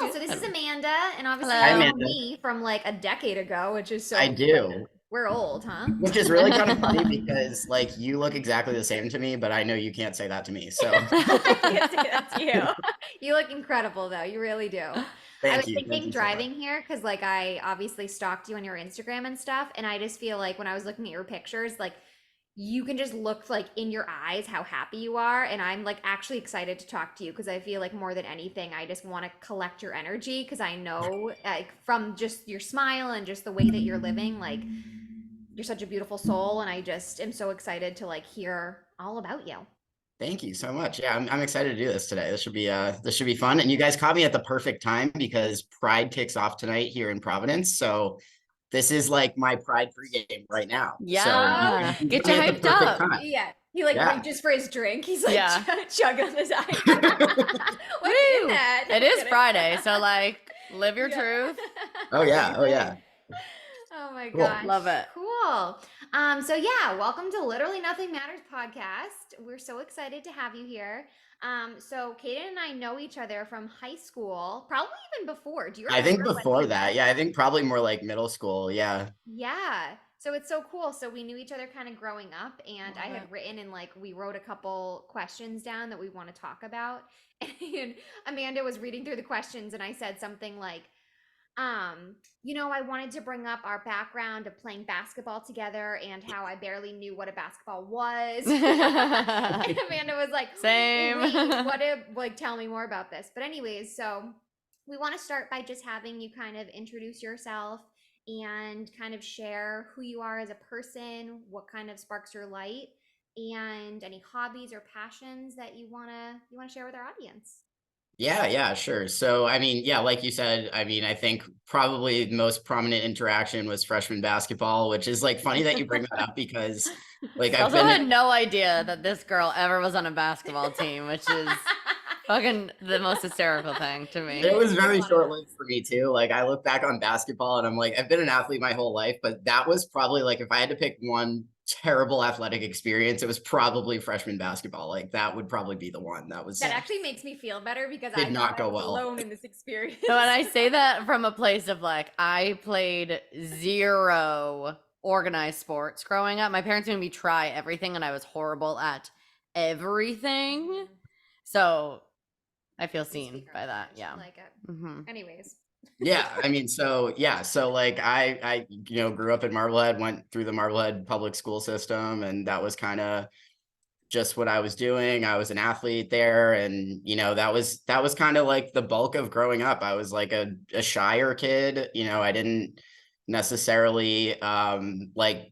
Cool. So this is Amanda, and obviously Hi, you Hello. know Amanda. me from like a decade ago, which is I so like do, we're old, huh? which is really kind of funny because like you look exactly the same to me, but I know you can't say that to me. So I can't say that to you. You look incredible though. You really do. I was thank thinking you so much. driving here because like I obviously stalked you on your Instagram and stuff, and I just feel like when I was looking at your pictures, like you can just look like in your eyes how happy you are, and I'm like actually excited to talk to you because I feel like more than anything I just want to collect your energy because I know like from just your smile and just the way that you're living, like you're such a beautiful soul, and I just am so excited to like hear all about you. Thank you so much. Yeah, I'm excited to do this today. This should be fun. And you guys caught me at the perfect time because Pride kicks off tonight here in Providence. So this is like my Pride pregame right now. So Oh, Yeah. you Get got you me at the hyped perfect up. time. yeah. He like Yeah. reaches for his drink. He's like Yeah. chugging on the side. What's in Woo! that? No, It I'm is kidding. Friday, so like live your Yeah. truth. Oh Do yeah. your Oh yeah. thing. Oh my Cool. Love gosh. it. Cool. So yeah, welcome to Literally Nothing Matters podcast. We're so excited to have you here. So Kaden and I know each other from high school, probably even before. Do you I think remember when we before met? that, yeah, I think probably more like middle school. Yeah. Yeah. So it's so cool. So we knew each other kind of growing up, and I Love had it. written and like we wrote a couple questions down that we want to talk about. And Amanda was reading through the questions, and I said something like, I wanted to bring up our background of playing basketball together and how I barely knew what a basketball was. And Amanda was like, Same. wait, what if, like, tell me more about this. But, anyways, so we want to start by just having you kind of introduce yourself and kind of share who you are as a person, what kind of sparks your light, and any hobbies or passions that you want to share with our audience. Yeah, yeah, sure. So, I mean, yeah, like you said, I mean, I think probably the most prominent interaction was freshman basketball, which is like funny that you bring that up because like I've Also been had no idea that this girl ever was on a basketball team, which is fucking the most hysterical thing to You it me. didn't was skip very one of short-lived those. for me too. Like I look back on basketball and I'm like, I've been an athlete my whole life, but that was probably like if I had to pick one terrible athletic experience, it was probably freshman basketball. Like that would probably be the one that That was actually makes me feel better because I did thought not I go was well. alone in this experience. And I say that from a place of like, I played zero organized sports growing up. My parents made me try everything, and I was horrible at everything. Mhm. So I feel We speak seen our by that. language. I Yeah. like it. Hmm. Anyways. Yeah, I mean, so yeah, so like I grew up in Marblehead, went through the Marblehead public school system, and that was kind of just what I was doing. I was an athlete there, and that was kind of like the bulk of growing up. I was like a shyer kid. I didn't necessarily like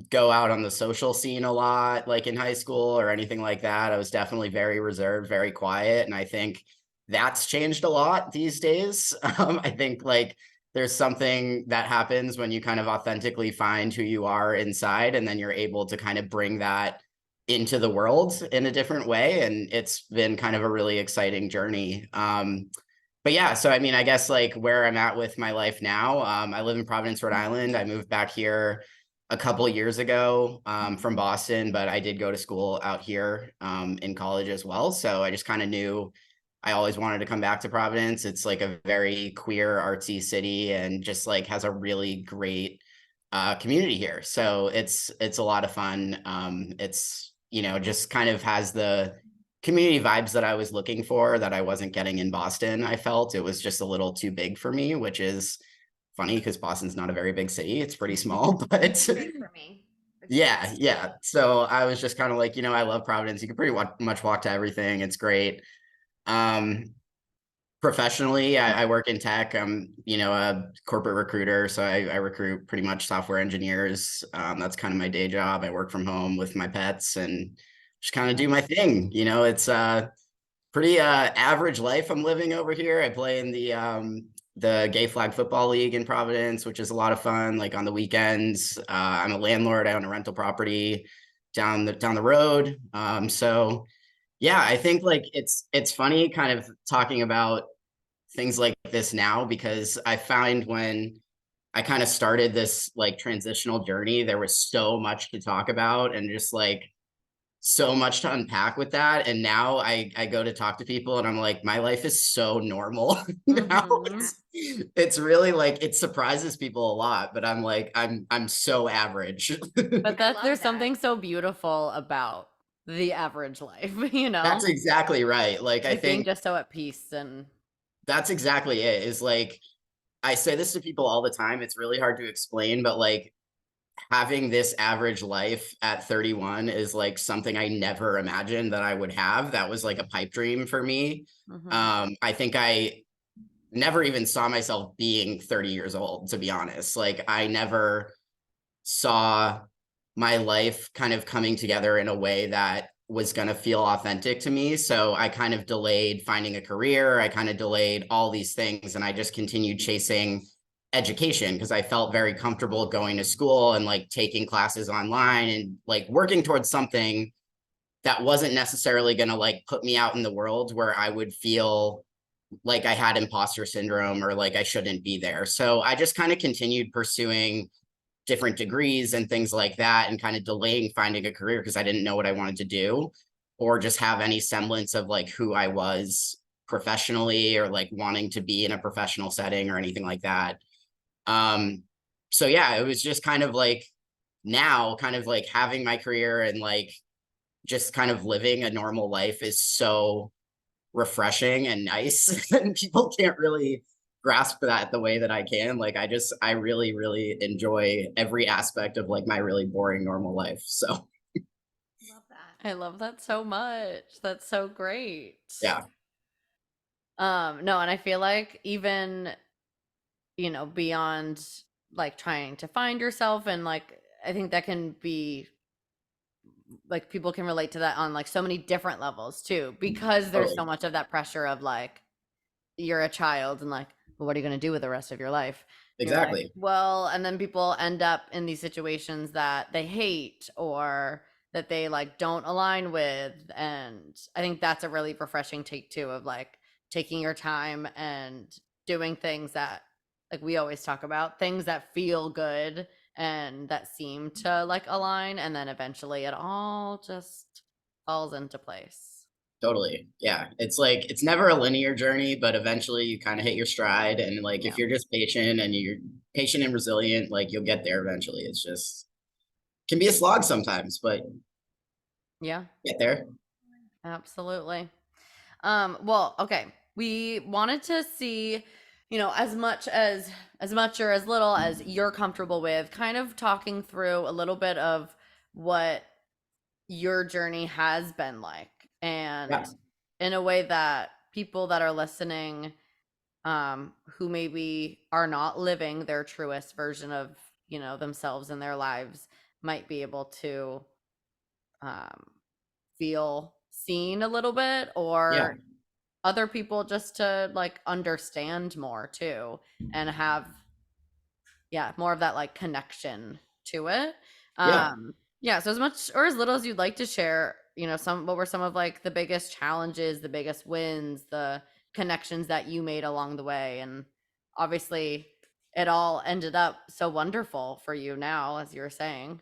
go out on the social scene a lot, like in high school or anything like that. I was definitely very reserved, very quiet. And I think that's changed a lot these days. I think like there's something that happens when you kind of authentically find who you are inside, and then you're able to kind of bring that into the world in a different way. And it's been kind of a really exciting journey. But yeah, so I mean, I guess like where I'm at with my life now, I live in Providence, Rhode Island. I moved back here a couple of years ago from Boston, but I did go to school out here in college as well. So I just kind of knew I always wanted to come back to Providence. It's like a very queer, artsy city and just like has a really great community here. So it's a lot of fun. It's just kind of has the community vibes that I was looking for that I wasn't getting in Boston. I felt it was just a little too big for me, which is funny because Boston's not a very big city. It's pretty small, but Too big for me. It's yeah, yeah. So I was just kind of like, I love Providence. You can pretty much walk to everything. It's great. Um, Professionally, I work in tech. I'm, a corporate recruiter. So I recruit pretty much software engineers. That's kind of my day job. I work from home with my pets and just kind of do my Nice. thing. It's pretty average life I'm living over here. I play in the Gay Flag Football League in Providence, which is a lot of fun. Like on the weekends, I'm a landlord. I own a rental property down the road. So yeah, I think like it's funny kind of talking about things like this now because I find when I kind of started this like transitional journey, there was so much to talk about and just like so much to unpack with that. And now I go to talk to people and I'm like, my life is so normal now. Mhm. It's really like, it surprises people a lot, but I'm like, I'm so average. But I that love there's that. something so beautiful about the average life, you know? That's exactly right. Like, I Like being think just so at peace and that's exactly it, is like, I say this to people all the time. It's really hard to explain, but like, having this average life at 31 is like something I never imagined that I would have. That was like a pipe dream for me. mhm. I think I never even saw myself being 30 years old, to be honest. Like, I never saw my life kind of coming together in a way that was going to feel authentic to me. So I kind of delayed finding a career. I kind of delayed all these things, and I just continued chasing education because I felt very comfortable going to school and like taking classes online and like working towards something that wasn't necessarily going to like put me out in the world where I would feel like I had imposter syndrome or like I shouldn't be there. So I just kind of continued pursuing different degrees and things like that, and kind of delaying finding a career because I didn't know what I wanted to do or just have any semblance of like who I was professionally or like wanting to be in a professional setting or anything like that. Um, so yeah, it was just kind of like now kind of like having my career and like just kind of living a normal life is so refreshing and nice and people can't really grasp that the way that I can. Like, I really really enjoy every aspect of like my really boring normal life. So Love that. I love that so much. That's so great. yeah. No, and I feel like even, beyond like trying to find yourself and like I think that can be like people can relate to that on like so many different levels too because there's so Totally. much of that pressure of like you're a child and like, well, what are you going to do with the rest of your life? And you're like, Exactly. well, and then people end up in these situations that they hate or that they like don't align with. And I think that's a really refreshing take too of like taking your time and doing things that like we always talk about, things that feel good and that seem to like align. And then eventually it all just falls into place. Totally. Yeah. It's like, it's never a linear journey, but eventually you kind of hit your stride. And like, Yeah. if you're just patient and you're patient and resilient, like you'll get there eventually. It's just can be a slog sometimes, but Yeah. get there. Absolutely. Well, okay. We wanted to see, as much or as little as you're comfortable with, kind of talking through a little bit of what your journey has been like Yeah. and in a way that people that are listening who maybe are not living their truest version of, themselves in their lives might be able to um feel seen a little bit Yeah. or other people just to like understand more too and have more of that like connection to it. Yeah. Yeah, so as much or as little as you'd like to share, some what were some of like the biggest challenges, the biggest wins, the connections that you made along the way, and obviously it all ended up so wonderful for you now as you were saying.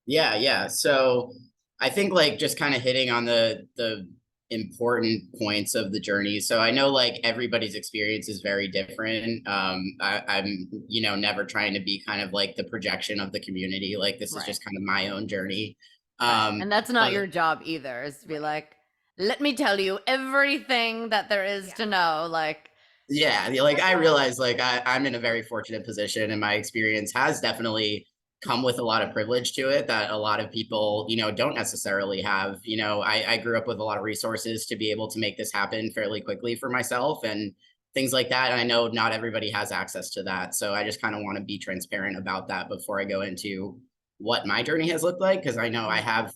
Yeah, yeah. So I think like just kind of hitting on the important points of the journey. So I know like everybody's experience is very different. I'm never trying to be kind of like the projection of the community. Like this is Right. just kind of my own journey. Right. Um, And that's not but your job either, is to be Right. like, let me tell you everything that there is Yeah. to know. Like, yeah, like I realize like I'm in a very fortunate position and my experience has definitely come with a lot of privilege to it that a lot of people, don't necessarily have. I grew up with a lot of resources to be able to make this happen fairly quickly for myself and things like that. And I know not everybody has access to that. So I just kind of want to be transparent about that before I go into what my journey has looked like. Cause I know I mhm, have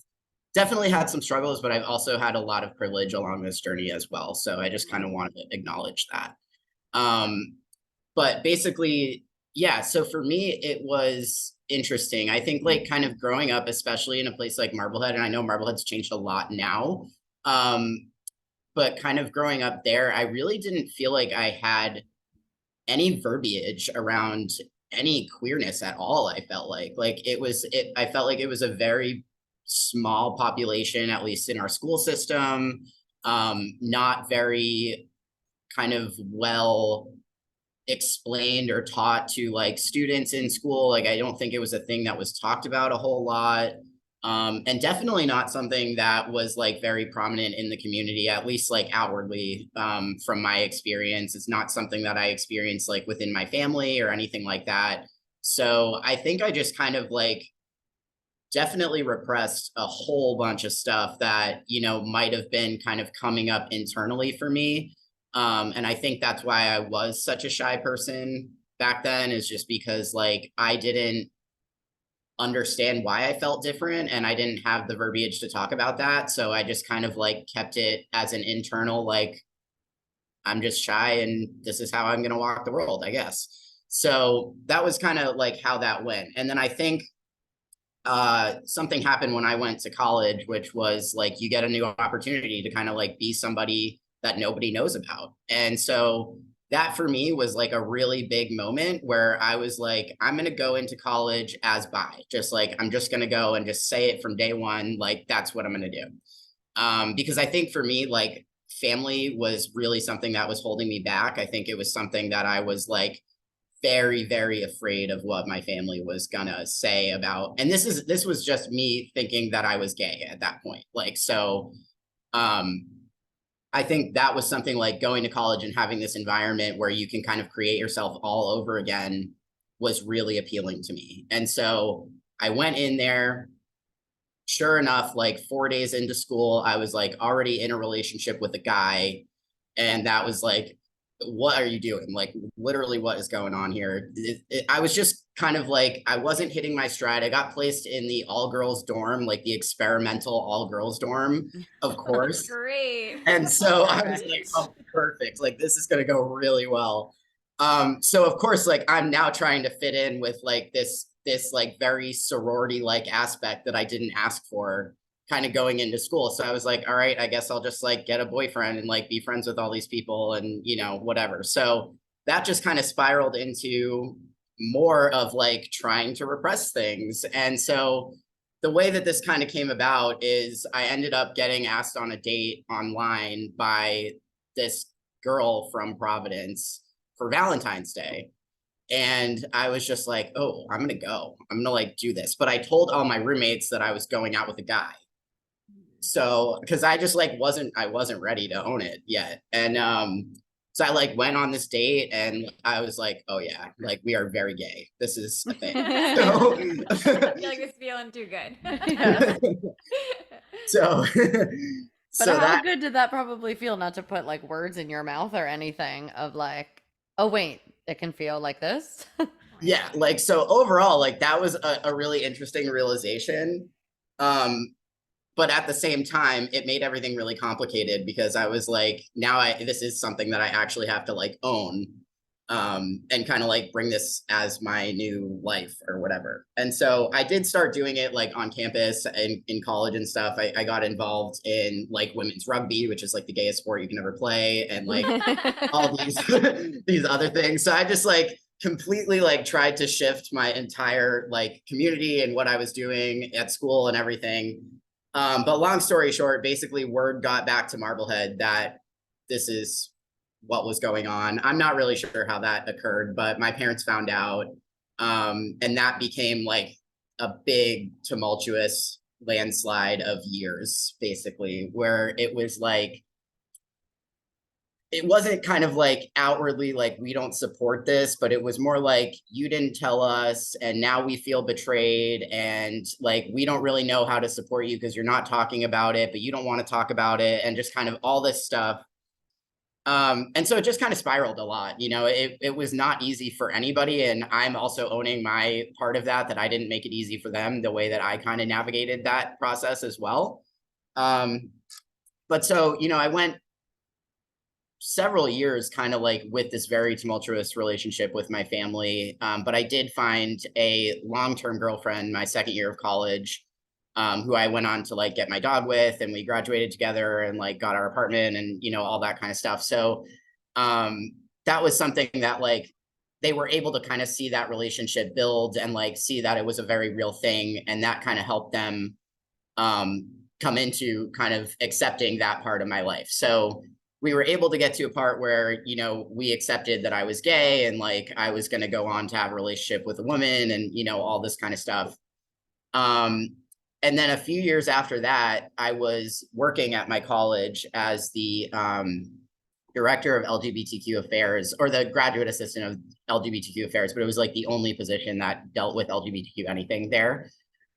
definitely had some struggles, but I've also had a lot of privilege along this journey as well. So I just kind right. of wanted to acknowledge that. Um, but basically, yeah, so for me, it was interesting. I think like kind of growing up, especially in a place like Marblehead, and I know Marblehead's changed a lot now. Um, but kind of growing up there, I really didn't feel like I had any verbiage around any queerness at all. I felt like I felt like it was a very small population, at least in our school system, not very kind of well explained or taught to like students in school. Like, I don't think it was a thing that was talked about a whole lot. And definitely not something that was like very prominent in the community, at least like outwardly, from my experience. It's not something that I experienced like within my family or anything like that. So I think I just kind of like definitely repressed a whole bunch of stuff that, you know, might have been kind of coming up internally for me. And I think that's why I was such a shy person back then, is just because like I didn't understand why I felt different and I didn't have the verbiage to talk about that. So I just kind of like kept it as an internal, like, I'm just shy and this is how I'm going to walk the world, I guess. So that was kind of like how that went. And then I think something happened when I went to college, which was like you get a new opportunity to kind of like be somebody that nobody knows about. And so that for me was like a really big moment where I was like, I'm going to go into college as bi, just like, I'm just going to go and just say it from day one. Like, that's what I'm going to do. Because I think for me, like, family was really something that was holding me back. I think it was something that I was like very, very afraid of what my family was gonna say about. And this was just me thinking that I was gay at that point. Like, so I think that was something like going to college and having this environment where you can kind of create yourself all over again was really appealing to me. And so I went in there. Sure enough, like 4 days into school, I was like already in a relationship with a guy. And that was like, what are you doing? Like, literally, what is going on here? I was just kind of like, I wasn't hitting my stride. I got placed in the all girls dorm, like the experimental all girls dorm, of course. Great. And so I was like, oh, perfect. Like, this is going to go really well. So of course, like, I'm now trying to fit in with like this like very sorority like aspect that I didn't ask for, kind of going into school. So I was like, all right, I guess I'll just like get a boyfriend and like be friends with all these people and, you know, whatever. So that just kind of spiraled into more of like trying to repress things. And so the way that this kind of came about is I ended up getting asked on a date online by this girl from Providence for Valentine's Day. And I was just like, oh, I'm going to go. I'm going to like do this. But I told all my roommates that I was going out with a guy. So, because I just like I wasn't ready to own it yet. And so I like went on this date and I was like, oh yeah, like we are very gay. This is a thing. So, I feel like it's feeling too good. Yes. so But so how that good did that probably feel, not to put like words in your mouth or anything, of like, oh wait, it can feel like this? yeah, like, so overall, like that was a really interesting realization. But at the same time, it made everything really complicated because I was like, now this is something that I actually have to like own, and kind of like bring this as my new life or whatever. And so I did start doing it like on campus and in college and stuff. I got involved in like women's rugby, which is like the gayest sport you can ever play, and like all these these other things. So I just like completely like tried to shift my entire like community and what I was doing at school and everything. But long story short, basically word got back to Marblehead that this is what was going on. I'm not really sure how that occurred, but my parents found out. And that became like a big tumultuous landslide of years, basically, where it was like, it wasn't kind of like outwardly like we don't support this, but it was more like you didn't tell us and now we feel betrayed, and like we don't really know how to support you because you're not talking about it, but you don't want to talk about it, and just kind of all this stuff. And so it just kind of spiraled a lot. You know, it was not easy for anybody, and I'm also owning my part of that I didn't make it easy for them the way that I kind of navigated that process as well. But so, you know, I went several years kind of like with this very tumultuous relationship with my family. But I did find a long-term girlfriend my second year of college, who I went on to like get my dog with, and we graduated together and like got our apartment and, you know, all that kind of stuff. So that was something that like they were able to kind of see that relationship build and like see that it was a very real thing. And that kind of helped them come into kind of accepting that part of my life. So we were able to get to a part where, you know, we accepted that I was gay and like I was going to go on to have a relationship with a woman and, you know, all this kind of stuff. And then a few years after that, I was working at my college as the director of LGBTQ affairs, or the graduate assistant of LGBTQ affairs, but it was like the only position that dealt with LGBTQ anything there.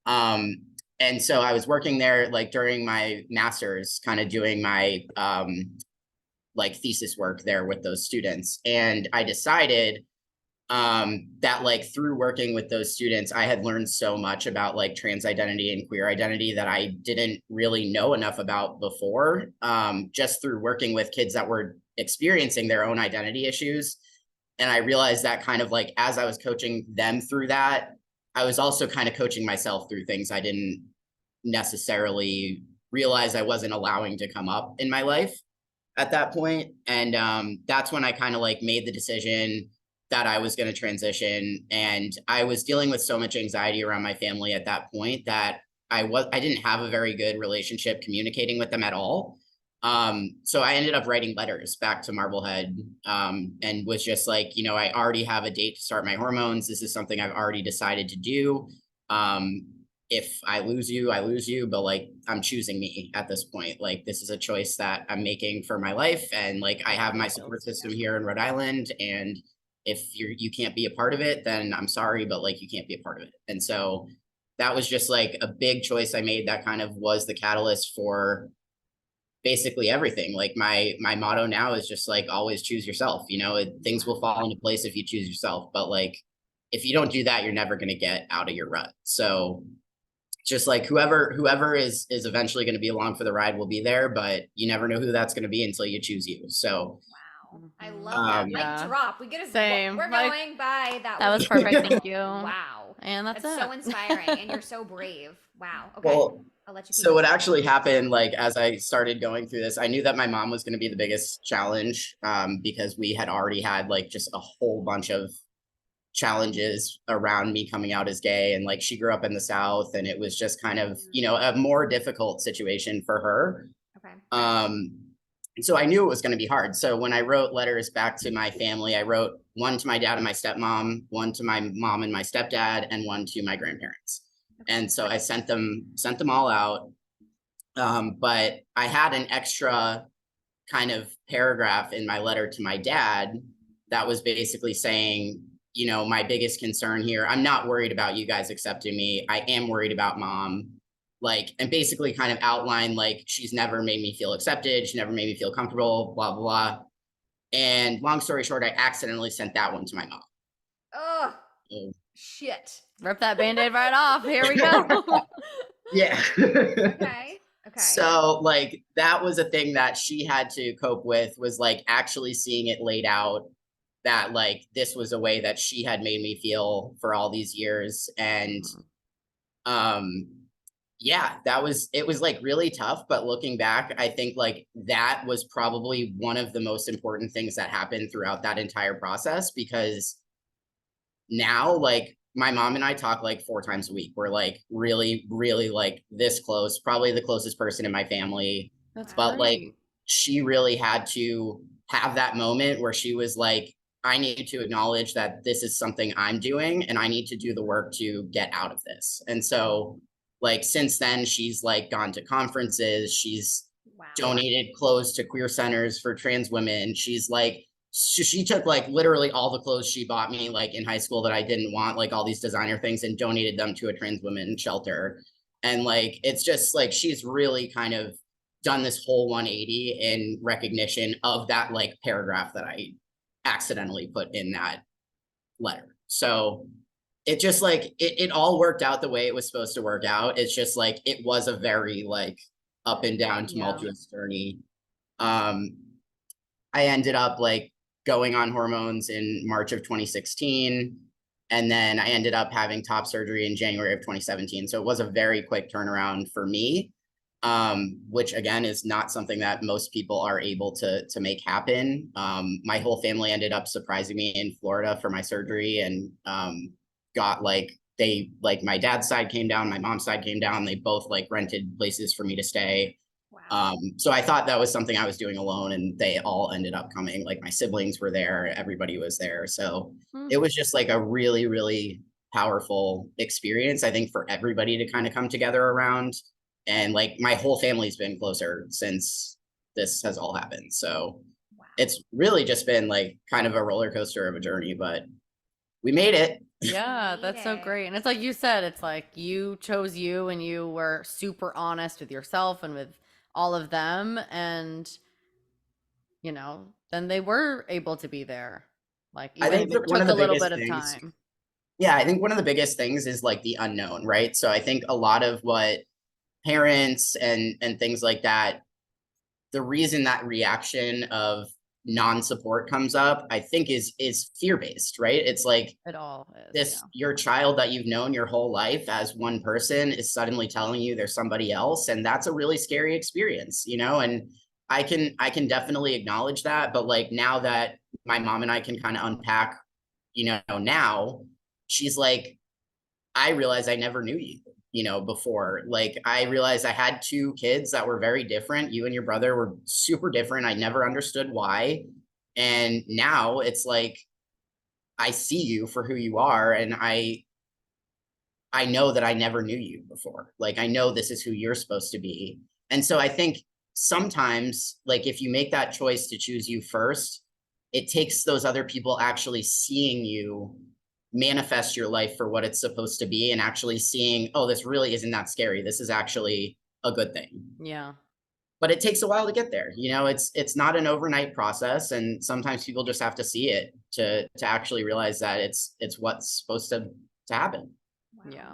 And so I was working there like during my master's, kind of doing my like thesis work there with those students. And I decided that like through working with those students, I had learned so much about like trans identity and queer identity that I didn't really know enough about before, just through working with kids that were experiencing their own identity issues. And I realized that kind of like, as I was coaching them through that, I was also kind of coaching myself through things I didn't necessarily realize I wasn't allowing to come up in my life at that point. And that's when I kind of like made the decision that I was going to transition. And I was dealing with so much anxiety around my family at that point that I didn't have a very good relationship communicating with them at all. So I ended up writing letters back to Marblehead, and was just like, you know, I already have a date to start my hormones. This is something I've already decided to do. If I lose you, I lose you, but like, I'm choosing me at this point. Like, this is a choice that I'm making for my life. And like, I have my support system here in Rhode Island. And if you can't be a part of it, then I'm sorry, but like, you can't be a part of it. And so that was just like a big choice I made that kind of was the catalyst for basically everything. Like my motto now is just like, always choose yourself. You know, things will fall into place if you choose yourself. But like, if you don't do that, you're never going to get out of your rut. So just like whoever is eventually going to be along for the ride will be there, but you never know who that's going to be until you choose you. So Wow, I love that. Yeah. Mic drop. We get a Same. We're Like, going by. that was perfect. Thank you. Wow, And that's so it. inspiring, and you're so brave. Wow. Okay, well, I'll let you. so what actually happened, like as I started going through this, I knew that my mom was going to be the biggest challenge, because we had already had like just a whole bunch of challenges around me coming out as gay, and like she grew up in the South, and it was just kind of, you know, a more difficult situation for her. Okay. So I knew it was going to be hard. So when I wrote letters back to my family, I wrote one to my dad and my stepmom, one to my mom and my stepdad, and one to my grandparents. And so I sent them all out. But I had an extra kind of paragraph in my letter to my dad that was basically saying, you know, my biggest concern here, I'm not worried about you guys accepting me. I am worried about mom. Like, and basically kind of outline, like, she's never made me feel accepted. She never made me feel comfortable, blah, blah, blah. And long story short, I accidentally sent that one to my mom. Oh, So, shit. Rip that Band-Aid right off. Here we go. yeah. Okay. Okay. So like, that was a thing that she had to cope with, was like actually seeing it laid out that like, this was a way that she had made me feel for all these years. And, yeah, it was like really tough, but looking back, I think like that was probably one of the most important things that happened throughout that entire process, because now like my mom and I talk like 4 times a week. We're like really, really like this close, probably the closest person in my family. That's But like, great. she really had to have that moment where she was like, I need to acknowledge that this is something I'm doing and I need to do the work to get out of this. And so like, since then, she's like gone to conferences, she's Wow. donated clothes to queer centers for trans women. She's like, she took like literally all the clothes she bought me like in high school that I didn't want, like all these designer things, and donated them to a trans women shelter. And like, it's just like, she's really kind of done this whole 180 in recognition of that like paragraph that I accidentally put in that letter. So it just like, it all worked out the way it was supposed to work out. It's just like, it was a very like up and down tumultuous journey. I ended up like going on hormones in March of 2016. And then I ended up having top surgery in January of 2017. So it was a very quick turnaround for me, which again is not something that most people are able to make happen. My whole family ended up surprising me in Florida for my surgery, and got like they like my dad's side came down, my mom's side came down. They both like rented places for me to stay. Wow. So I thought that was something I was doing alone, and they all ended up coming. Like my siblings were there, everybody was there. So Hmm. it was just like a really, really powerful experience, I think, for everybody to kind of come together around. And like my whole family's been closer since this has all happened. So Wow. it's really just been like kind of a roller coaster of a journey, but we made it. Yeah, Made that's so it. great. And it's like you said, it's like you chose you and you were super honest with yourself and with all of them. And, then they were able to be there. Like, I even think if that it one of took a the little biggest bit of things, time. yeah, I think one of the biggest things is like the unknown, right? So I think a lot of what parents and things like that, the reason that reaction of non-support comes up, I think is fear-based, right? It's like It all is, this, yeah. your child that you've known your whole life as one person is suddenly telling you there's somebody else, and that's a really scary experience, and I can definitely acknowledge that. But like now that my mom and I can kind of unpack, now she's like, I realized I never knew you, before. Like I realized I had two kids that were very different. You and your brother were super different. I never understood why. And now it's like I see you for who you are, and I know that I never knew you before. Like I know this is who you're supposed to be. And so I think sometimes, like if you make that choice to choose you first, it takes those other people actually seeing you manifest your life for what it's supposed to be, and actually seeing, oh, this really isn't that scary. This is actually a good thing. Yeah. But it takes a while to get there. It's not an overnight process, and sometimes people just have to see it to actually realize that it's what's supposed to happen. Wow. Yeah.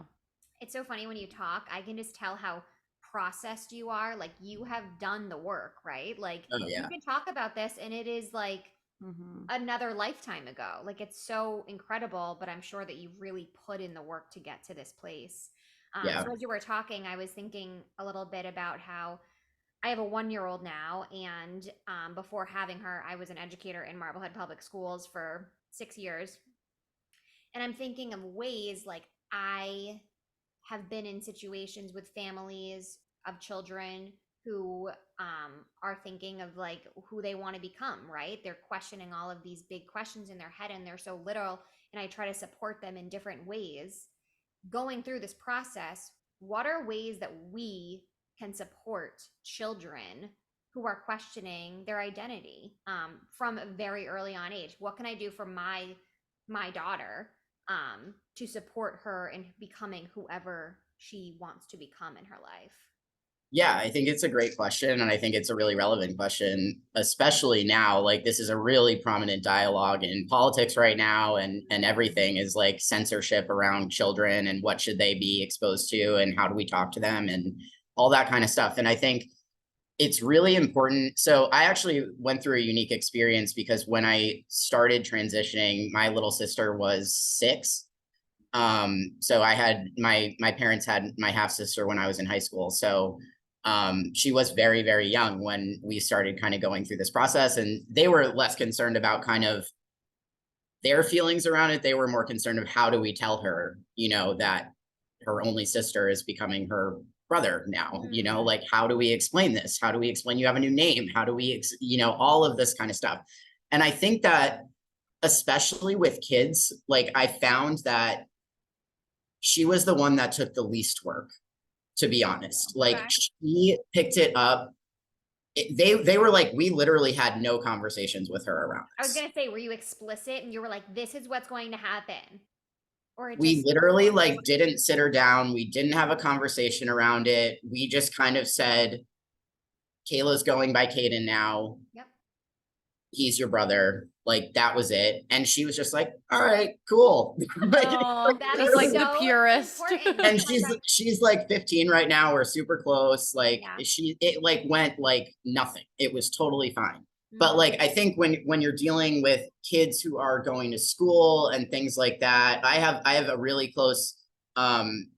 It's so funny when you talk, I can just tell how processed you are. Like you have done the work, right? Like Oh you yeah. can talk about this and it is like Hmm. another lifetime ago. Like it's so incredible, but I'm sure that you really put in the work to get to this place. Yeah. So as you were talking, I was thinking a little bit about how I have a 1 year old now, and before having her, I was an educator in Marblehead Public Schools for 6 years. And I'm thinking of ways like I have been in situations with families of children who are thinking of like who they want to become, right? They're questioning all of these big questions in their head and they're so little. And I try to support them in different ways going through this process. What are ways that we can support children who are questioning their identity from a very early on age? What can I do for my daughter to support her in becoming whoever she wants to become in her life? Yeah, I think it's a great question. And I think it's a really relevant question, especially now. Like, this is a really prominent dialogue in politics right now, and everything is like censorship around children and what should they be exposed to and how do we talk to them and all that kind of stuff. And I think it's really important. So I actually went through a unique experience because when I started transitioning, my little sister was 6. So I had my parents had my half sister when I was in high school. So she was very, very young when we started kind of going through this process, and they were less concerned about kind of their feelings around it. They were more concerned of how do we tell her, that her only sister is becoming her brother now, Mm. like how do we explain this? How do we explain you have a new name? How do we, all of this kind of stuff. And I think that especially with kids, like I found that she was the one that took the least work, to be honest. Okay. Like she picked it up. They were like, we literally had no conversations with her around I was this. gonna say, were you explicit and you were like, this is what's going to happen? Or it We just literally like didn't sit her down. We didn't have a conversation around it. We just kind of said, Kayla's going by Kayden now. Yep. He's your brother. Like that was it. And she was just like, all right, cool. Like, Oh, That just is like the so purest. important. and Oh my gosh. she's like 15 right now. We're super close. Like Yeah. it like went like nothing. It was totally fine. But Mhm. like I think when you're dealing with kids who are going to school and things like that, I have a really close um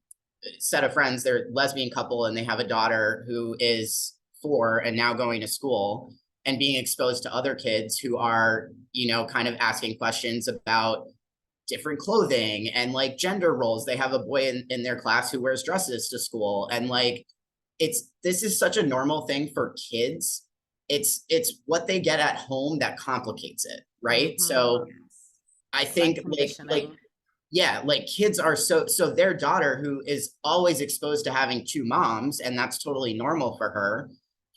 set of friends. They're a lesbian couple and they have a daughter who is 4 and now going to school and being exposed to other kids who are, kind of asking questions about different clothing and like gender roles. They have a boy in their class who wears dresses to school, and like this is such a normal thing for kids. It's what they get at home that complicates it, right? So I think like yeah, like kids are so their daughter, who is always exposed to having two moms, and that's totally normal for her,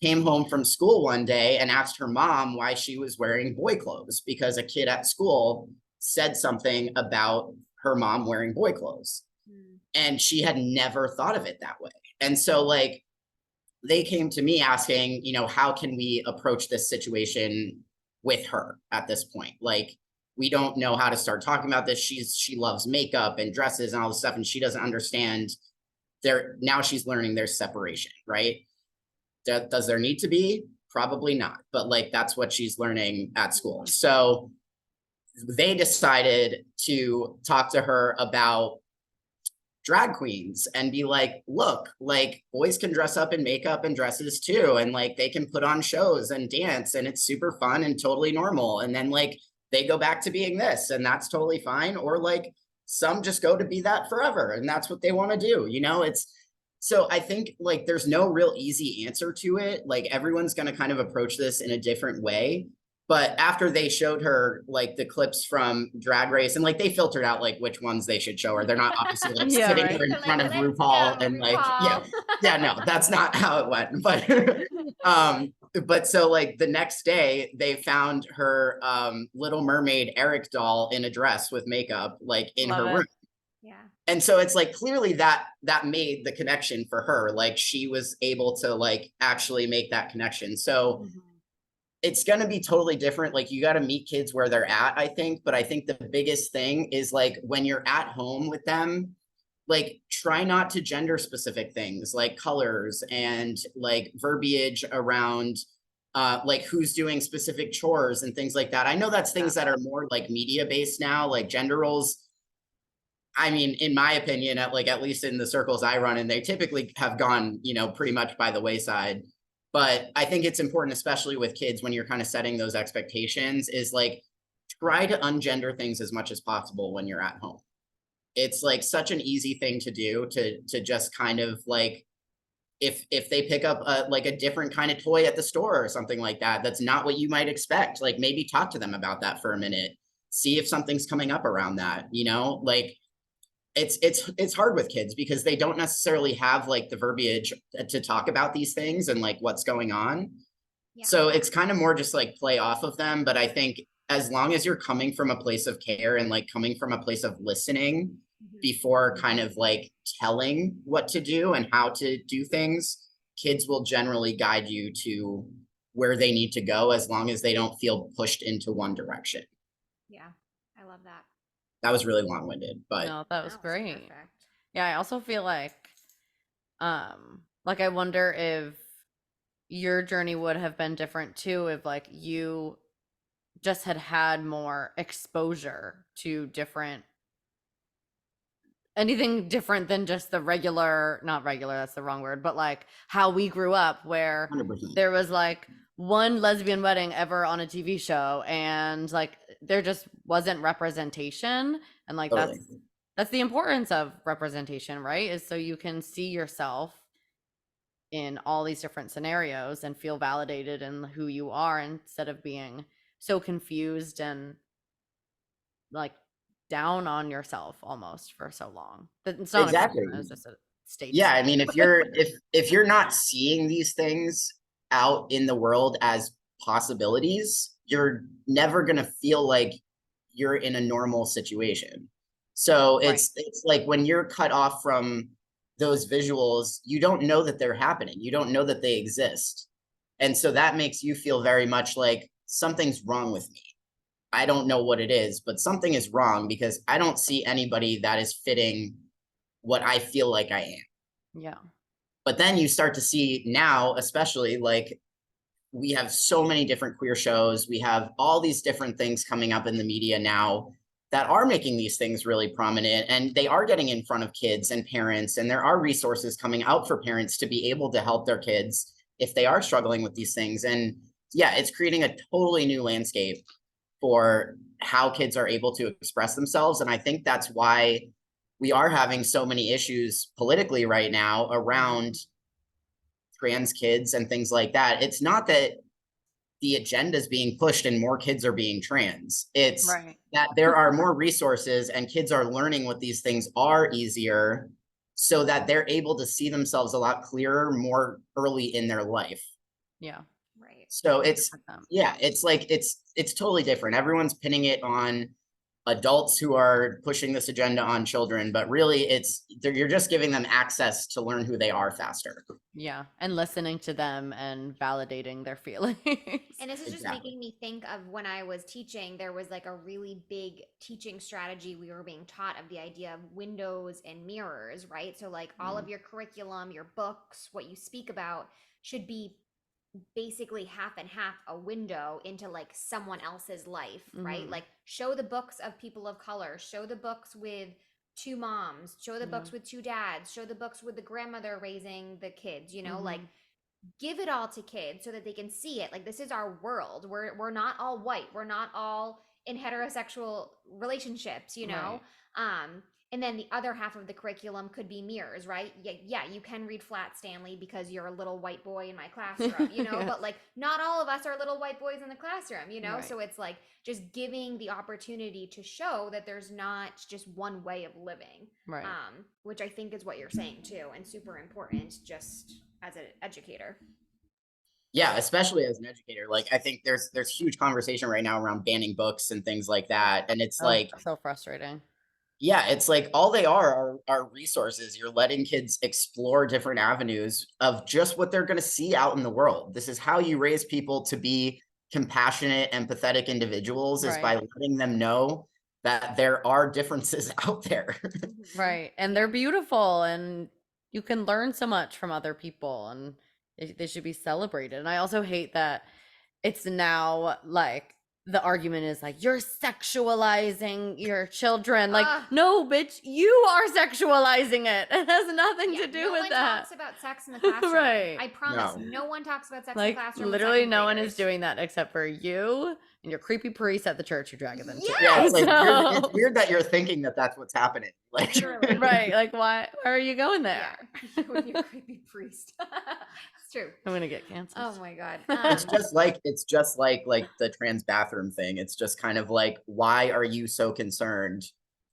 came home from school one day and asked her mom why she was wearing boy clothes, because a kid at school said something about her mom wearing boy clothes. And she had never thought of it that way. And so like they came to me asking, you know, how can we approach this situation with her at this point? Like, we don't know how to start talking about this. She loves makeup and dresses and all this stuff, and she doesn't understand now she's learning there's separation, right? Does there need to be? Probably not, but like that's what she's learning at school. So they decided to talk to her about drag queens and be like, look, like boys can dress up in makeup and dresses too, and like they can put on shows and dance, and it's super fun and totally normal. And then like they go back to being this, and that's totally fine. Or like some just go to be that forever, and that's what they want to do, you know? It's so I think like there's no real easy answer to it. Like everyone's going to kind of approach this in a different way. But after they showed her like the clips from Drag Race, and like they filtered out like which ones they should show her. They're not obviously like sitting there in front of RuPaul and like, yeah, no, that's not how it went. But so like the next day they found her Little Mermaid Eric doll in a dress with makeup, like in her room. Yeah. And so it's like clearly that made the connection for her. Like she was able to like actually make that connection. So it's going to be totally different. Like you got to meet kids where they're at, I think. But I think the biggest thing is like when you're at home with them, like try not to gender specific things like colors and like verbiage around like who's doing specific chores and things like that. I know that's things that are more like media based now, like gender roles. I mean, in my opinion, at least in the circles I run in, they typically have gone, you know, pretty much by the wayside. But I think it's important, especially with kids, when you're kind of setting those expectations, is like try to ungender things as much as possible when you're at home. It's like such an easy thing to do to just kind of like if they pick up like a different kind of toy at the store or something like that, that's not what you might expect. Like maybe talk to them about that for a minute, see if something's coming up around that, you know, like it's hard with kids because they don't necessarily have like the verbiage to talk about these things and like what's going on. Yeah. So it's kind of more just like play off of them. But I think as long as you're coming from a place of care and like coming from a place of listening before kind of like telling what to do and how to do things, kids will generally guide you to where they need to go as long as they don't feel pushed into one direction. Yeah, I love that. That was really long-winded, but no, that was great. Yeah, I also feel like I wonder if your journey would have been different too if like you just had more exposure to anything different than just the regular, not regular, that's the wrong word, but like how we grew up where 100%. There was like one lesbian wedding ever on a TV show, and like there just wasn't representation. And like totally. that's the importance of representation, right? Is so you can see yourself in all these different scenarios and feel validated in who you are instead of being so confused and like down on yourself almost for so long. It's not exactly. it's just a state. Yeah, I mean, if you're not seeing these things out in the world as possibilities, you're never going to feel like you're in a normal situation. So it's like when you're cut off from those visuals, you don't know that they're happening. You don't know that they exist. And so that makes you feel very much like something's wrong with me. I don't know what it is, but something is wrong because I don't see anybody that is fitting what I feel like I am. Yeah. But then you start to see now, especially like we have so many different queer shows. We have all these different things coming up in the media now that are making these things really prominent, and they are getting in front of kids and parents, and there are resources coming out for parents to be able to help their kids if they are struggling with these things. And yeah, it's creating a totally new landscape for how kids are able to express themselves. And I think that's why we are having so many issues politically right now around trans kids and things like that. It's not that the agenda is being pushed and more kids are being trans. It's Right. that there are more resources and kids are learning what these things are easier so that they're able to see themselves a lot clearer more early in their life. Yeah. Right. So it's 100%. yeah, it's like it's totally different. Everyone's pinning it on adults who are pushing this agenda on children, but really you're just giving them access to learn who they are faster. Yeah. And listening to them and validating their feelings. And this is just Exactly. making me think of when I was teaching, there was like a really big teaching strategy we were being taught of the idea of windows and mirrors, right? So, like, all of your curriculum, your books, what you speak about should be basically half and half a window into like someone else's life, right? Mhm. Like, show the books of people of color, show the books with two moms, show the Yeah. books with two dads, show the books with the grandmother raising the kids, you know, like Mhm. give it all to kids so that they can see it. Like, this is our world. We're not all white. We're not all in heterosexual relationships, you know? And then the other half of the curriculum could be mirrors, right? Yeah, you can read Flat Stanley because you're a little white boy in my classroom, you know, Yes. but like not all of us are little white boys in the classroom, you know? Right. So it's like just giving the opportunity to show that there's not just one way of living. Right. Which I think is what you're saying too, and super important just as an educator. Yeah, especially as an educator. Like I think there's huge conversation right now around banning books and things like that. And it's Oh, like, so frustrating. yeah, it's like all they are resources. You're letting kids explore different avenues of just what they're gonna see out in the world. This is how you raise people to be compassionate, empathetic individuals, is by Right. letting them know that there are differences out there. Right. And they're beautiful and you can learn so much from other people and they should be celebrated. And I also hate that it's now like the argument is like you're sexualizing your children. Like, Ah. no, bitch, you are sexualizing it. It has nothing Yeah, to do no with one that. talks about sex in the classroom. Right. I promise, No. no one talks about sex in the Like classroom. with literally second no one is graders. doing that except for you and your creepy priest at the church you're dragging them to. Yeah, it's like weird, So- it's weird that you're thinking that that's what's happening. Like Literally. right. Like why are you going there? Yeah, you and your creepy priest. It's true. I'm gonna get canceled. Oh my god. it's just like the trans bathroom thing. It's just kind of like, why are you so concerned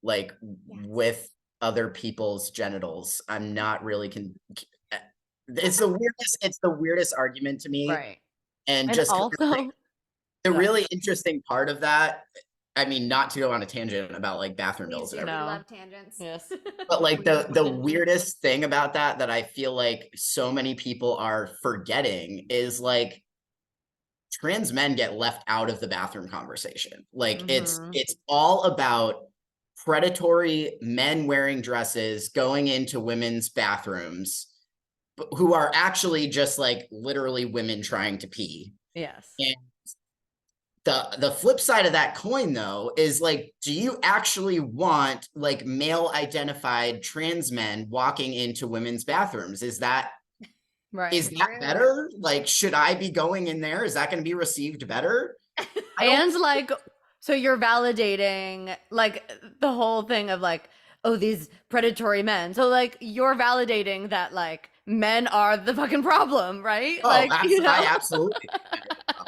like with other people's genitals? I'm not really it's the weirdest argument to me. Right. And And just kind of like, also the Go really interesting part of that, I mean, not to go on a tangent about like bathroom Please bills do. and We everything, No. love tangents. yes. but like the Please. weirdest thing about that I feel like so many people are forgetting is like trans men get left out of the bathroom conversation. Like Mhm. it's all about predatory men wearing dresses going into women's bathrooms who are actually just like literally women trying to pee. Yes. And the flip side of that coin though is like, do you actually want like male identified trans men walking into women's bathrooms? Is that Right. better? Like, should I be going in there? Is that going to be received better? And like so you're validating like the whole thing of like, oh, these predatory men. So like you're validating that like men are the fucking problem, right? Oh, like you know? I absolutely.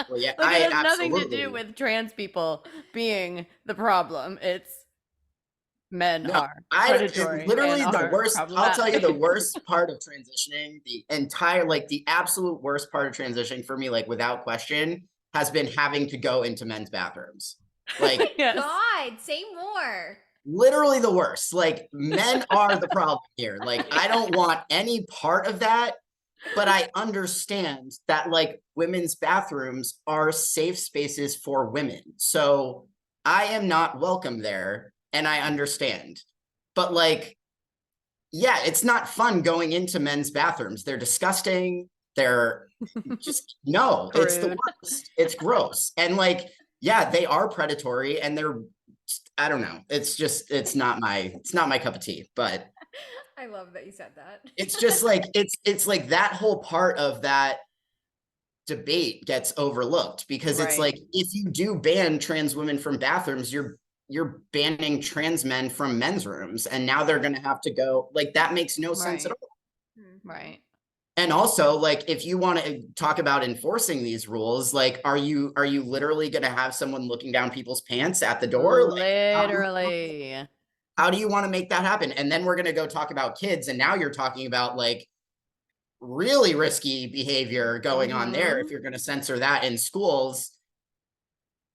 Well, yeah, Like I it has nothing to absolutely. do with trans people being the problem. It's men No, are it's predatory literally and the are worst. I'll tell you the problematic. worst part of transitioning, the entire, like the absolute worst part of transitioning for me, like without question, has been having to go into men's bathrooms. Like Yes. God, say more. literally the worst. Like men are the problem here. Like I don't want any part of that, but I understand that like women's bathrooms are safe spaces for women. So I am not welcome there and I understand. But like, yeah, it's not fun going into men's bathrooms. They're disgusting. They're just, no, it's the Rude. worst. It's gross. And like, yeah, they are predatory and they're, I don't know. It's just, it's not my cup of tea, but I love that you said that. it's just like, it's like that whole part of that debate gets overlooked, because it's Right. like, if you do ban trans women from bathrooms, you're banning trans men from men's rooms, and now they're going to have to go, like, that makes no sense at Right. all. Mhm. Right. And also, like, if you want to talk about enforcing these rules, like, are you literally going to have someone looking down people's pants at the door? Like, Literally. how do you want to make that happen? And then we're going to go talk about kids, and now you're talking about like really risky behavior going on there. If Mhm. you're going to censor that in schools,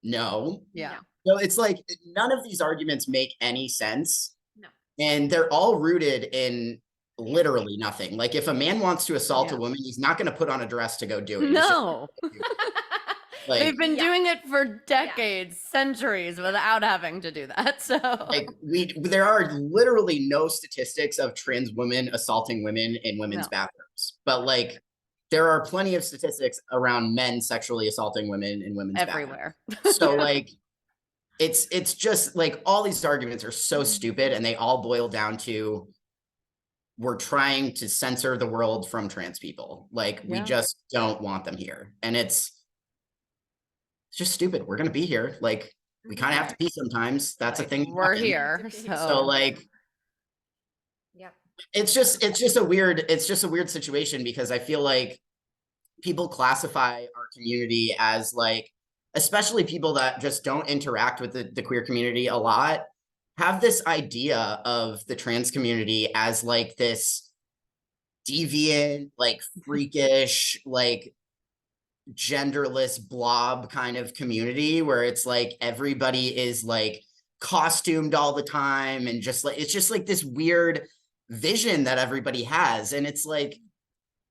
no. Yeah. So it's like, none of these arguments make any sense, No. and they're all rooted in Yeah. literally nothing. Like, if a man wants to assault Yeah. a woman, he's not going to put on a dress to go do it. He's just No. like, They've been Yeah. doing it for decades, centuries without having to do that. So like there are literally no statistics of trans women assaulting women in women's No. bathrooms, but like, there are plenty of statistics around men sexually assaulting women in women's bathrooms. everywhere. So Yeah. like, it's just like, all these arguments are so stupid, and they all boil down to, we're trying to censor the world from trans people. Like, we Yeah. just don't want them here, and it's just stupid. We're gonna be here. Like, we kind of have to pee sometimes. That's a Like, thing that we're happens. here. So So like, Yep. it's just a weird situation, because I feel like people classify our community as like, especially people that just don't interact with the queer community a lot, have this idea of the trans community as like this deviant, like freakish, like genderless blob kind of community, where it's like everybody is like costumed all the time, and just like, it's just like this weird vision that everybody has. And it's like,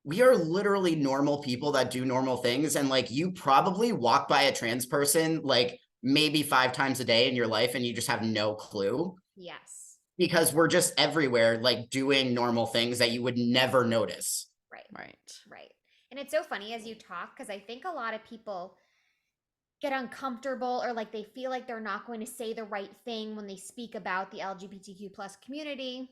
we are literally normal people that do normal things, and like, you probably walk by a trans person like maybe 5 times a day in your life, and you just have no clue, Yes. because we're just everywhere like doing normal things that you would never notice. Right. right. Right. And it's so funny as you talk, because I think a lot of people get uncomfortable, or like they feel like they're not going to say the right thing when they speak about the LGBTQ plus community.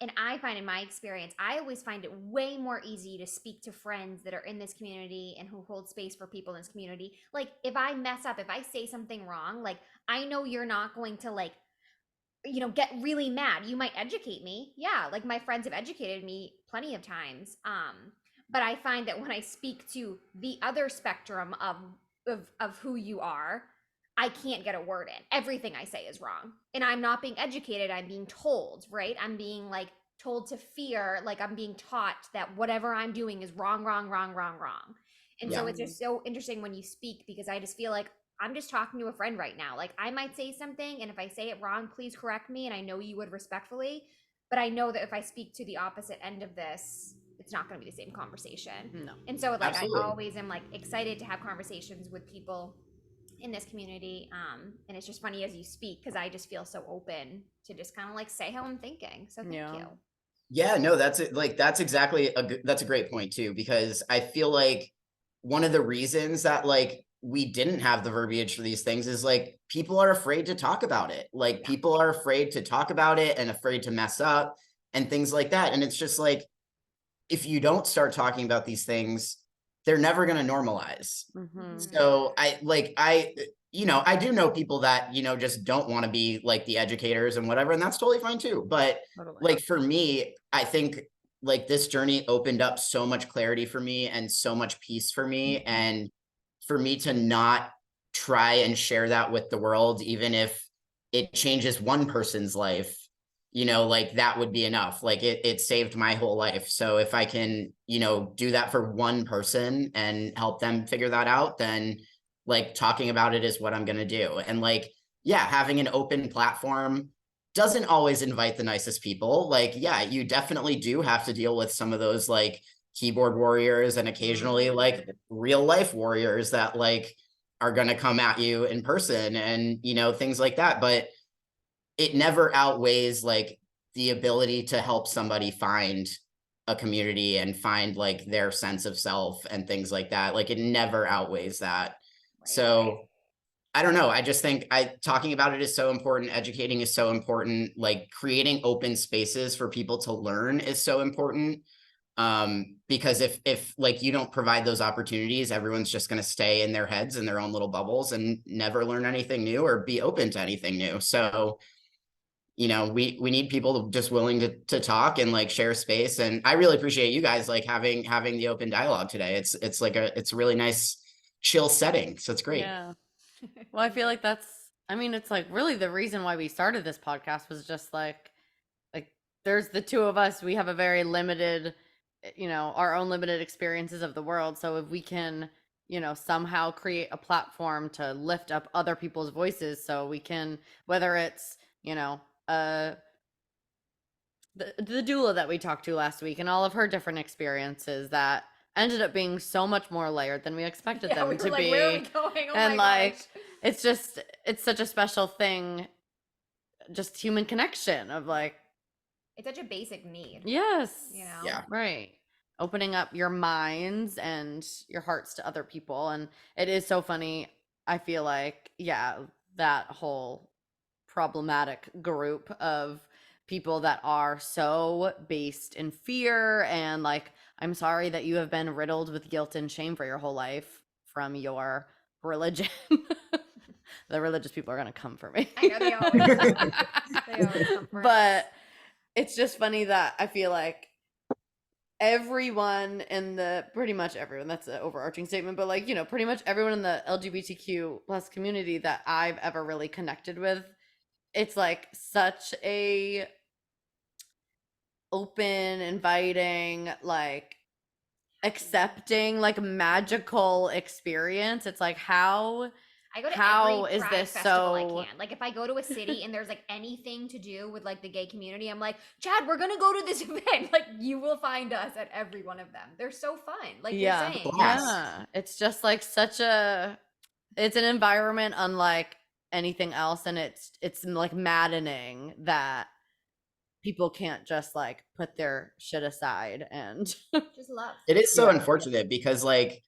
And I find, in my experience, I always find it way more easy to speak to friends that are in this community and who hold space for people in this community. Like, if I mess up, if I say something wrong, like, I know you're not going to like, get really mad. You might educate me. Yeah, like my friends have educated me plenty of times. But I find that when I speak to the other spectrum of who you are, I can't get a word in. Everything I say is wrong. And I'm not being educated, I'm being told, right? I'm being like told to fear, like I'm being taught that whatever I'm doing is wrong, wrong, wrong, wrong, wrong. And so Yeah. it's just so interesting when you speak, because I just feel like I'm just talking to a friend right now. Like, I might say something, and if I say it wrong, please correct me. And I know you would respectfully, but I know that if I speak to the opposite end of this, it's not going to be the same conversation. No. And so, like, Absolutely. I always am like excited to have conversations with people in this community. And it's just funny as you speak, because I just feel so open to just kind of like say how I'm thinking. So thank Yeah. you. Yeah, no, that's it. Like, that's exactly that's a great point too, because I feel like one of the reasons that like we didn't have the verbiage for these things is like, people are afraid to talk about it. Like, Yeah. people are afraid to talk about it and afraid to mess up and things like that. And it's just like, if you don't start talking about these things, they're never going to normalize. Mhm. So I do know people that, just don't want to be like the educators and whatever, and that's totally fine too. But Totally. like, for me, I think like this journey opened up so much clarity for me and so much peace for me. And for me to not try and share that with the world, even if it changes one person's life, like, that would be enough. Like, it saved my whole life. So if I can, do that for one person and help them figure that out, then like, talking about it is what I'm going to do. And like, yeah, having an open platform doesn't always invite the nicest people. Like, yeah, you definitely do have to deal with some of those like keyboard warriors, and occasionally like real life warriors that like are going to come at you in person, and things like that. But it never outweighs like the ability to help somebody find a community and find like their sense of self and things like that. Like, it never outweighs that. Right. So I don't know. I just think talking about it is so important. Educating is so important. Like, creating open spaces for people to learn is so important. Because if like you don't provide those opportunities, everyone's just going to stay in their heads in their own little bubbles and never learn anything new or be open to anything new. So, you know, we need people just willing to talk and like share space. And I really appreciate you guys like having the open dialogue today. It's like it's a really nice chill setting. So it's great. Yeah. Well, I feel like I mean, it's like really the reason why we started this podcast was just like there's the two of us. We have a very limited, our own limited experiences of the world. So if we can, somehow create a platform to lift up other people's voices, so we can, whether it's, the doula that we talked to last week and all of her different experiences that ended up being so much more layered than we expected Yeah, them we were to like, be. where are we going? Oh And my like, gosh. it's such a special thing, just human connection of like, It's such a basic need. yes, You know? Yeah. right, opening up your minds and your hearts to other people. And it is so funny, I feel like, yeah, that whole problematic group of people that are so based in fear and like, I'm sorry that you have been riddled with guilt and shame for your whole life from your religion. The religious people are going to come for me. I know they always do. They always come for us. But it's just funny that I feel like everyone in the, pretty much everyone, that's an overarching statement, but like, pretty much everyone in the LGBTQ plus community that I've ever really connected with, it's like such a open, inviting, like accepting, like magical experience. It's like, how I go to how every is Pride this festival so- I can. Like, if I go to a city and there's like anything to do with like the gay community, I'm like, Chad, we're gonna go to this event. Like, you will find us at every one of them. They're so fun. Like yeah, you're saying. Blast. yeah, it's just like it's an environment unlike anything else, and it's like maddening that people can't just like put their shit aside and Just love. It is so Yeah. unfortunate because like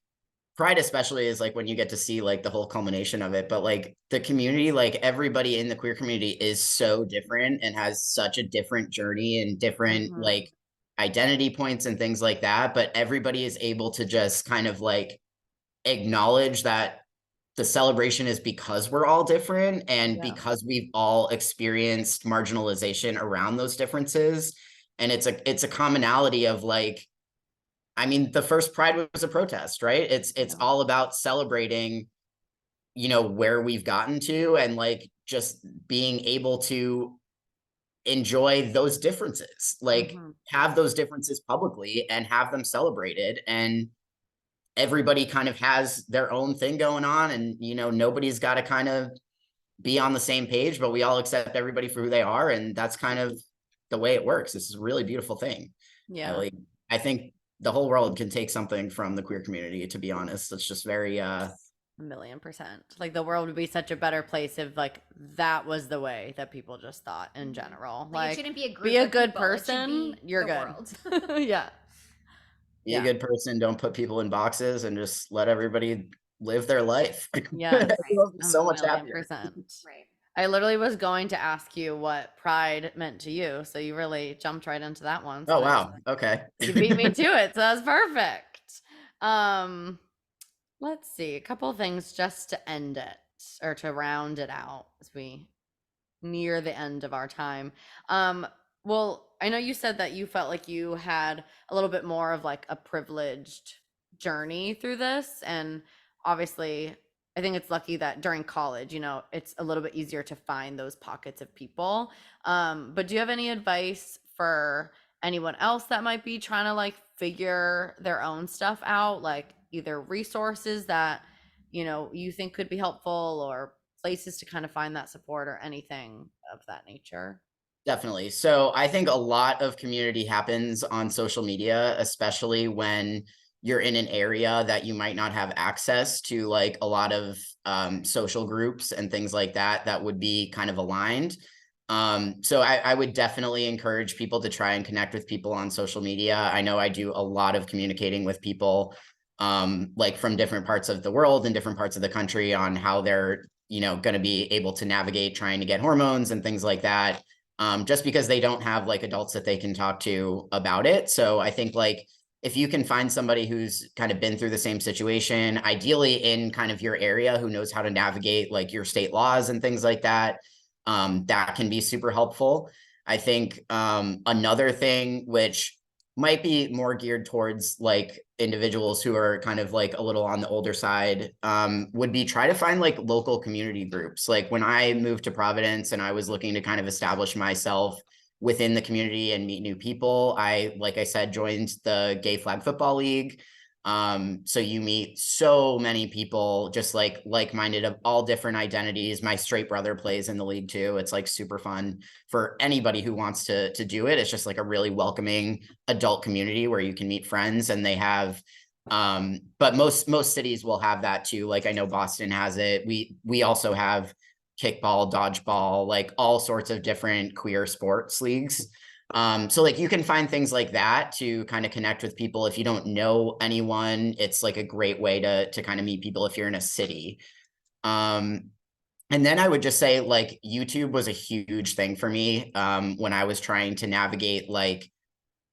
Pride especially is like when you get to see like the whole culmination of it, but like the community, like everybody in the queer community is so different and has such a different journey and different Mhm. like identity points and things like that. But everybody is able to just kind of like acknowledge that the celebration is because we're all different and Yeah. because we've all experienced marginalization around those differences. And it's a commonality of like, I mean, the first Pride was a protest, right? It's Yeah. all about celebrating, you know, where we've gotten to and like just being able to enjoy those differences, like Mhm. have those differences publicly and have them celebrated. And everybody kind of has their own thing going on, and you know, nobody's got to kind of be on the same page, but we all accept everybody for who they are, and that's kind of the way it works. This is a really beautiful thing. Yeah. Like, I think the whole world can take something from the queer community, to be honest. It's just very 1,000,000%. Like the world would be such a better place if like that was the way that people just thought in general. Like, it Like, shouldn't be a group be a of good people. It should person, be you're the good. world. Yeah. be Yeah. a good person, don't put people in boxes, and just let everybody live their life. Yes. Everyone will be so much happier. 1,000,000%. Right. I literally was going to ask you what pride meant to you, so you really jumped right into that one. So Oh wow, okay. you beat me to it, so that's perfect. Let's see, a couple of things just to end it or to round it out as we near the end of our time. Well, I know you said that you felt like you had a little bit more of like a privileged journey through this, and obviously I think it's lucky that during college, it's a little bit easier to find those pockets of people. But do you have any advice for anyone else that might be trying to like figure their own stuff out, like either resources that you think could be helpful or places to kind of find that support or anything of that nature? Definitely. So I think a lot of community happens on social media, especially when you're in an area that you might not have access to, like a lot of social groups and things like that, that would be kind of aligned. So I would definitely encourage people to try and connect with people on social media. I know I do a lot of communicating with people like from different parts of the world and different parts of the country on how they're, you know, going to be able to navigate trying to get hormones and things like that. just because they don't have like adults that they can talk to about it. So I think like if you can find somebody who's kind of been through the same situation, ideally in kind of your area, who knows how to navigate like your state laws and things like that, that can be super helpful. I think another thing which might be more geared towards like individuals who are kind of like a little on the older side, would be try to find like local community groups. Like when I moved to Providence and I was looking to kind of establish myself within the community and meet new people, like I said, joined the Gay Flag Football League. So you meet so many people just like-minded of all different identities. My straight brother plays in the league too. It's like super fun for anybody who wants to do it. It's just like a really welcoming adult community where you can meet friends, and they have but most cities will have that too. Like I know Boston has it. We also have kickball, dodgeball, like all sorts of different queer sports leagues. So like you can find things like that to kind of connect with people. If you don't know anyone, it's like a great way to kind of meet people if you're in a city. And then I would just say like YouTube was a huge thing for me when I was trying to navigate like,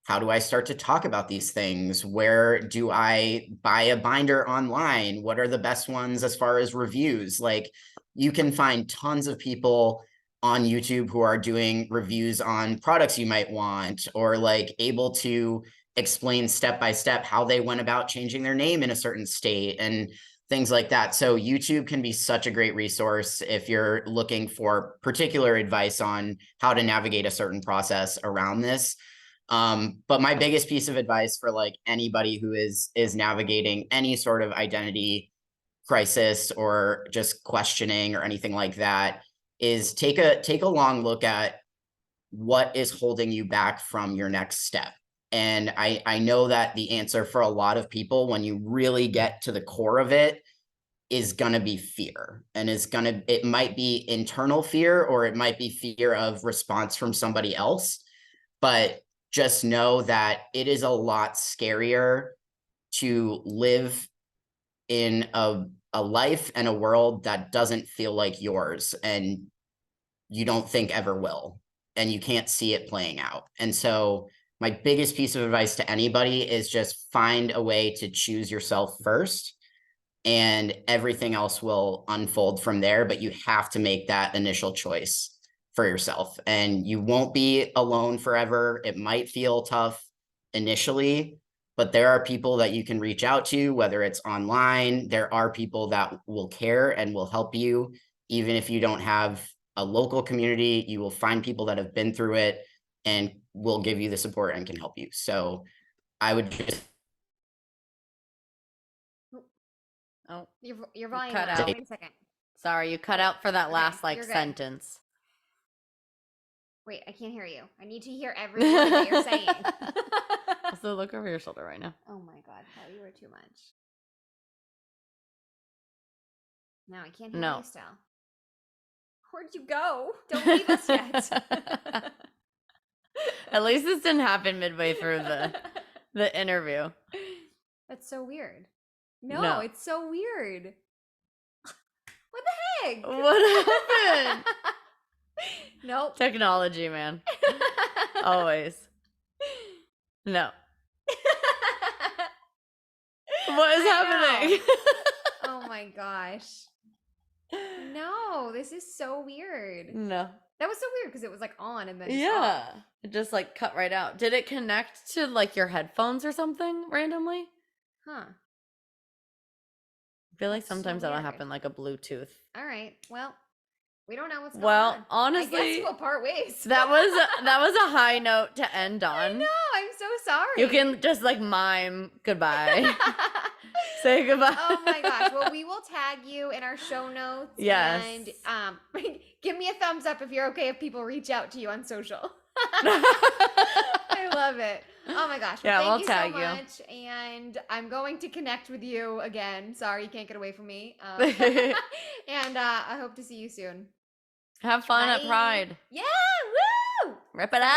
how do I start to talk about these things? Where do I buy a binder online? What are the best ones as far as reviews? Like you can find tons of people on YouTube who are doing reviews on products you might want, or like able to explain step by step how they went about changing their name in a certain state and things like that. So YouTube can be such a great resource if you're looking for particular advice on how to navigate a certain process around this. But my biggest piece of advice for like anybody who is navigating any sort of identity crisis or just questioning or anything like that is take a long look at what is holding you back from your next step. And I know that the answer for a lot of people, when you really get to the core of it, is going to be fear, and it might be internal fear, or it might be fear of response from somebody else. But just know that it is a lot scarier to live in a life and a world that doesn't feel like yours, and you don't think ever will, and you can't see it playing out. And so my biggest piece of advice to anybody is just find a way to choose yourself first, and everything else will unfold from there. But you have to make that initial choice for yourself, and you won't be alone forever. It might feel tough initially, but there are people that you can reach out to, whether it's online. There are people that will care and will help you. Even if you don't have a local community, you will find people that have been through it and will give you the support and can help you. So I would just Oh, Your volume cut went out. Wait a second. sorry, you cut out for that Okay, last like you're good. sentence. Wait, I can't hear you. I need to hear every word that you're saying. Also, look over your shoulder right now. Oh my god, Kelly, you were too much. No, I can't hear No. you still. Where'd you go? Don't leave us yet. At least this didn't happen midway through the interview. That's so weird. No, No. it's so weird. What the heck? What happened? Nope. Technology, man. Always. No. What is happening? Oh my gosh. No, this is so weird. No. That was so weird because it was like on and then Yeah. off. It just like cut right out. Did it connect to like your headphones or something randomly? Huh. I feel like That's so sometimes that'll weird. happen like a Bluetooth. All right. Well, we don't know what's going Well, on. I honestly, guess we'll part ways. that was a high note to end on. No, I'm so sorry. You can just like mime goodbye. Say goodbye. Oh my gosh. Well, we will tag you in our show notes. Yes. And give me a thumbs up if you're okay if people reach out to you on social. I love it. Oh my gosh. Well, Yeah, thank we'll you tag so you. much. And I'm going to connect with you again. Sorry you can't get away from me. And I hope to see you soon. Have fun at Bye. Pride. Yeah. Woo! Rip it out.